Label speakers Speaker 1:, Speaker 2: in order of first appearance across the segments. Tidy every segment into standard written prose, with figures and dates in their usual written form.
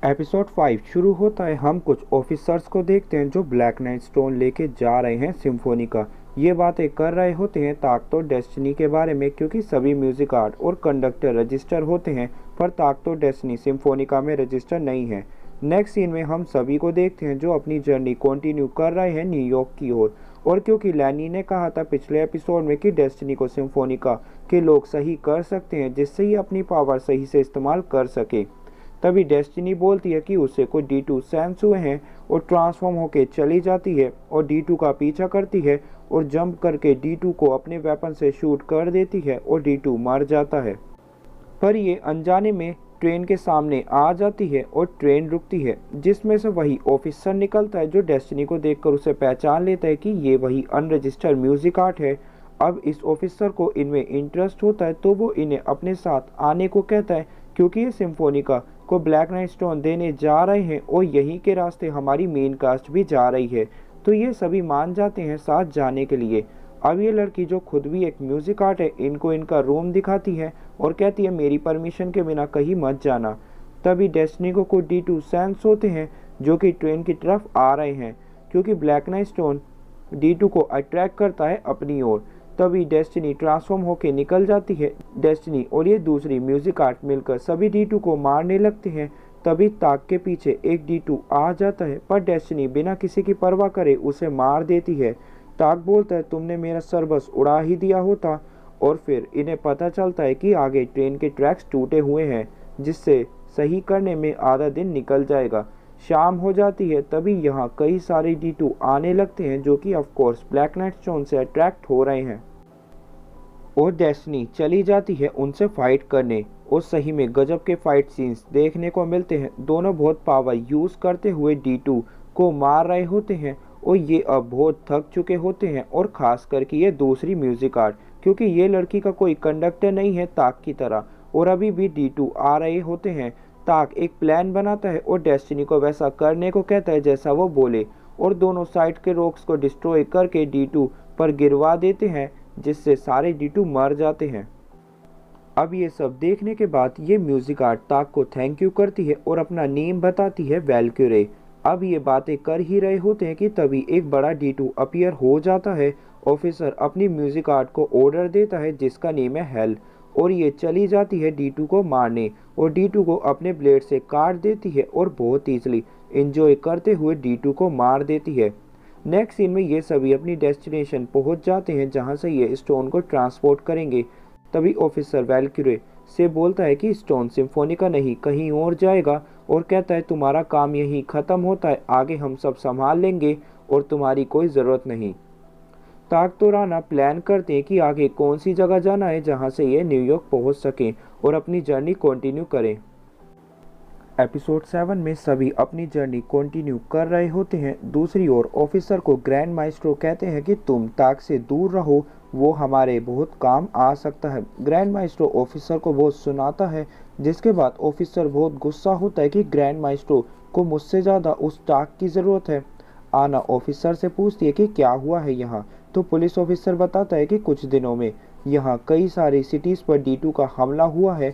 Speaker 1: Episode 5 शुरू होता है। हम कुछ ऑफिसर्स को देखते हैं जो ब्लैक नाइट स्टोन लेके जा रहे हैं सिम्फोनी का। ये बातें कर रहे होते हैं ताक तो डेस्टिनी के बारे में, क्योंकि सभी म्यूजिक आर्ट और कंडक्टर रजिस्टर होते हैं, पर ताक तो डेस्टिनी सिम्फोनिका में रजिस्टर नहीं है। नेक्स्ट सीन में हम सभी को देखते हैं जो अपनी जर्नी कंटिन्यू कर रहे हैं न्यूयॉर्क की ओर। और क्योंकि लैनी ने कहा था पिछले एपिसोड में कि डेस्टिनी को सिम्फोनिका के लोग सही कर सकते हैं, जिससे ये अपनी पावर सही से इस्तेमाल कर सके, तभी डेस्टिनी बोलती है कि उससे कुछ D2 सेंस हुए हैं और ट्रांसफॉर्म होकर चली जाती है और D2 का पीछा करती है और जंप करके D2 को अपने वेपन से शूट कर देती है और D2 मर जाता है। पर ये अनजाने में ट्रेन के सामने आ जाती है और ट्रेन रुकती है, जिसमें से वही ऑफिसर निकलता है जो डेस्टिनी को देखकर उसे पहचान लेता है कि ये वही अनरजिस्टर्ड म्यूजिक आर्ट है। अब इस ऑफिसर को इनमें इंटरेस्ट होता है तो वो इन्हें अपने साथ आने को कहता है, क्योंकि ये सिम्फोनिका को ब्लैक नाइट स्टोन देने जा रहे हैं और यहीं के रास्ते हमारी मेन कास्ट भी जा रही है। तो ये सभी मान जाते हैं साथ जाने के लिए। अब ये लड़की जो खुद भी एक म्यूजिक आर्ट है इनको इनका रूम दिखाती है और कहती है मेरी परमिशन के बिना कहीं मत जाना। तभी डेस्टिनी को कुछ D2 सेंस होते हैं जो कि ट्रेन की तरफ आ रहे हैं, क्योंकि ब्लैक नाइट स्टोन D2 को अट्रैक्ट करता है अपनी ओर। तभी डेस्टिनी ट्रांसफॉर्म होकर निकल जाती है। डेस्टिनी और ये दूसरी म्यूजिक आर्ट मिलकर सभी D2 को मारने लगते हैं। तभी ताक के पीछे एक D2 आ जाता है, पर डेस्टिनी बिना किसी की परवाह करे उसे मार देती है। ताक बोलता है तुमने मेरा सर बस उड़ा ही दिया होता। और फिर इन्हें पता चलता है कि आगे ट्रेन के ट्रैक्स टूटे हुए हैं, जिससे सही करने में आधा दिन निकल जाएगा। शाम हो जाती है। तभी यहाँ कई सारे D2 आने लगते हैं जो कि of course black night stone से अट्रैक्ट हो रहे हैं और डेस्टिनी चली जाती है उनसे फाइट करने। और सही में गजब के फाइट सीन्स देखने को मिलते हैं। दोनों बहुत पावर यूज करते हुए D2 को मार रहे होते हैं और ये अब बहुत थक चुके होते हैं, और खास करके ये दूसरी म्यूजिक आर्ट, क्योंकि ये लड़की का कोई कंडक्टर नहीं है ताक की तरह। और अभी भी D2 आ रहे होते हैं। ताक एक प्लान बनाता है और डेस्टिनी को वैसा करने को कहता है जैसा वो बोले, और दोनों साइड के रॉक्स को डिस्ट्रॉय करके D2 पर गिरवा देते हैं, जिससे सारे D2 मर जाते हैं। अब ये सब देखने के बाद ये म्यूजिक आर्ट ताक को थैंक यू करती है और अपना नेम बताती है वैल्क्यूरे। अब ये बातें कर ही रहे होते हैं कि तभी एक बड़ा D2 अपीयर हो जाता है। ऑफिसर अपनी म्यूजिक आर्ट को ऑर्डर देता है जिसका नेम है हेल, और ये चली जाती है D2 को मारने और D2 को अपने ब्लेड से काट देती है और बहुत ईजिली एंजॉय करते हुए D2 को मार देती है। नेक्स्ट सीन में ये सभी अपनी डेस्टिनेशन पहुंच जाते हैं जहां से ये स्टोन को ट्रांसपोर्ट करेंगे। तभी ऑफिसर वैल्क्यूरे से बोलता है कि स्टोन सिम्फोनिका नहीं कहीं और जाएगा, और कहता है तुम्हारा काम यहीं ख़त्म होता है, आगे हम सब संभाल लेंगे और तुम्हारी कोई ज़रूरत नहीं। ताक तो राना प्लान करते हैं कि आगे कौन सी जगह जाना है जहां से ये न्यूयॉर्क पहुंच सकें और अपनी जर्नी कंटिन्यू करें। एपिसोड 7 में सभी अपनी जर्नी कंटिन्यू कर रहे होते हैं। दूसरी ओर ऑफिसर को ग्रैंड माइस्ट्रो कहते हैं कि तुम ताक से दूर रहो, वो हमारे बहुत काम आ सकता है। ग्रैंड माइस्ट्रो ऑफिसर को बहुत सुनाता है, जिसके बाद ऑफिसर बहुत गुस्सा होता है कि ग्रैंड माइस्ट्रो को मुझसे ज़्यादा उस ताक की ज़रूरत है। आना ऑफिसर से पूछती है कि क्या हुआ है यहाँ, तो पुलिस ऑफिसर बताता है कि कुछ दिनों में यहाँ कई सारी सिटीज़ पर D2 का हमला हुआ है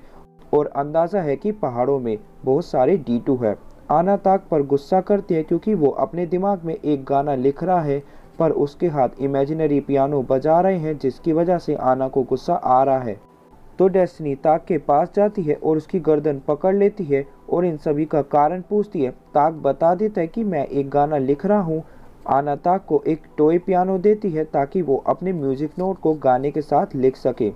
Speaker 1: और अंदाज़ा है कि पहाड़ों में बहुत सारे D2 है। आना ताक पर गुस्सा करती है क्योंकि वो अपने दिमाग में एक गाना लिख रहा है, पर उसके हाथ इमेजिनरी पियानो बजा रहे हैं, जिसकी वजह से आना को गुस्सा आ रहा है। तो डेस्टिनी ताक के पास जाती है और उसकी गर्दन पकड़ लेती है और इन सभी का कारण पूछती है। ताक बता देता है कि मैं एक गाना लिख रहा हूँ। आना ताक को एक टॉय पियानो देती है ताकि वो अपने म्यूजिक नोट को गाने के साथ लिख सके।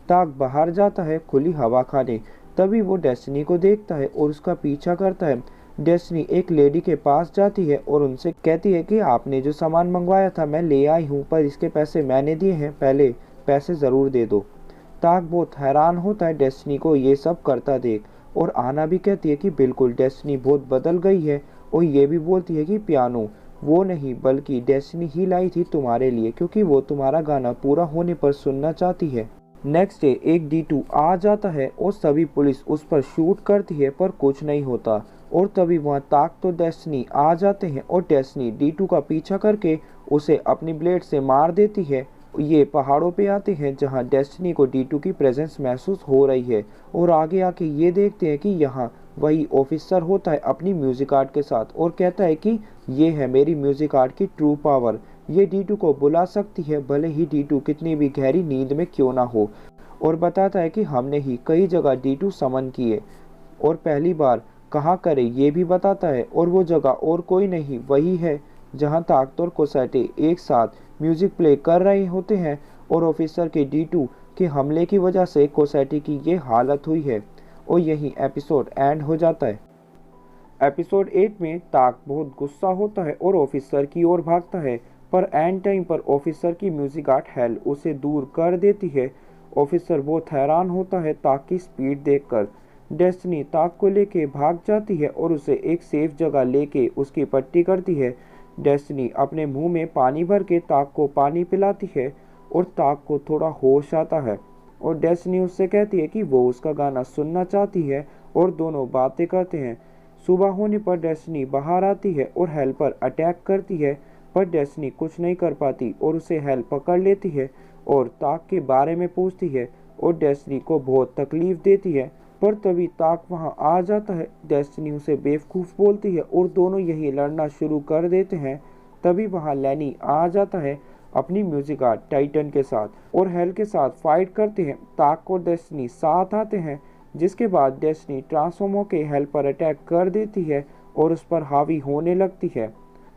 Speaker 1: ताक बाहर जाता है खुली हवा खाने। तभी वो डेस्टिनी को देखता है और उसका पीछा करता है। डेस्टिनी एक लेडी के पास जाती है और उनसे कहती है कि आपने जो सामान मंगवाया था मैं ले आई हूँ, पर इसके पैसे मैंने दिए हैं, पहले पैसे ज़रूर दे दो। ताक बहुत हैरान होता है डेस्टिनी को ये सब करता देख, और आना भी कहती है कि बिल्कुल डेस्टिनी बहुत बदल गई है, और ये भी बोलती है कि पियानो वो नहीं बल्कि डेस्टिनी ही लाई थी तुम्हारे लिए, क्योंकि वो तुम्हारा गाना पूरा होने पर सुनना चाहती है। नेक्स्ट डे एक D2 आ जाता है और सभी पुलिस उस पर शूट करती है, पर कुछ नहीं होता। और तभी वहाँ ताक तो डेस्टिनी आ जाते हैं और डेस्टिनी D2 का पीछा करके उसे अपनी ब्लेड से मार देती है। ये पहाड़ों पे आते हैं जहाँ डेस्टिनी को D2 की प्रेजेंस महसूस हो रही है, और आगे आके ये देखते हैं कि यहाँ वही ऑफिसर होता है अपनी म्यूजिक आर्ट के साथ और कहता है कि ये है मेरी म्यूजिक आर्ट की ट्रू पावर, ये D2 को बुला सकती है भले ही D2 कितनी भी गहरी नींद में क्यों ना हो। और बताता है कि हमने ही कई जगह D2 समन किए और पहली बार कहाँ करे ये भी बताता है, और वो जगह और कोई नहीं वही है जहाँ ताकत और कोसैटे एक साथ म्यूजिक प्ले कर रहे होते हैं और ऑफिसर के D2 के हमले की वजह से कोसैटे की ये हालत हुई है। और यही एपिसोड एंड हो जाता है। एपिसोड 8 में ताक बहुत गुस्सा होता है और ऑफिसर की ओर भागता है, पर एंड टाइम पर ऑफिसर की म्यूजिक आर्ट हेल उसे दूर कर देती है। ऑफिसर बहुत हैरान होता है ताक की स्पीड देखकर। डेस्टिनी ताक को लेके भाग जाती है और उसे एक सेफ जगह लेके उसकी पट्टी करती है। डेस्टिनी अपने मुंह में पानी भर के ताक को पानी पिलाती है और ताक को थोड़ा होश आता है और डेस्टिनी उससे कहती है कि वो उसका गाना सुनना चाहती है और दोनों बातें करते हैं। सुबह होने पर डेस्टिनी बाहर आती है और हेल पर अटैक करती है, पर डेस्टिनी कुछ नहीं कर पाती और उसे हेल पकड़ लेती है और ताक के बारे में पूछती है और डेस्टिनी को बहुत तकलीफ देती है। पर तभी ताक वहां आ जाता है। डेस्टिनी उसे बेवकूफ़ बोलती है और दोनों यही लड़ना शुरू कर देते हैं। तभी वहां लैनी आ जाता है अपनी म्यूजिक आर्ट टाइटन के साथ और हेल के साथ फाइट करते हैं। ताक और डेस्टिनी साथ आते हैं, जिसके बाद डेस्टिनी ट्रांसफॉर्म होकर हेल पर अटैक कर देती है और उस पर हावी होने लगती है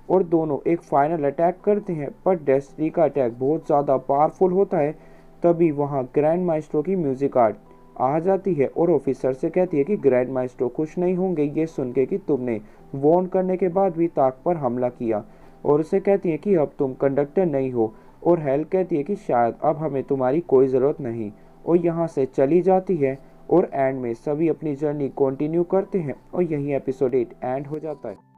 Speaker 1: और दोनों एक फाइनल अटैक करते हैं, पर डेस्टिनी का अटैक बहुत ज़्यादा पावरफुल होता है। तभी वहाँ ग्रैंड माइस्ट्रो की म्यूजिक आर्ट आ जाती है और ऑफिसर से कहती है कि ग्रैंड माइस्ट्रो खुश नहीं होंगे ये सुन के कि तुमने वार्न करने के बाद भी ताक पर हमला किया, और उसे कहती है कि अब तुम कंडक्टर नहीं हो। और हेल कहती है कि शायद अब हमें तुम्हारी कोई ज़रूरत नहीं, और यहाँ से चली जाती है। और एंड में सभी अपनी जर्नी कंटिन्यू करते हैं और यही एपिसोड 8 एंड हो जाता है।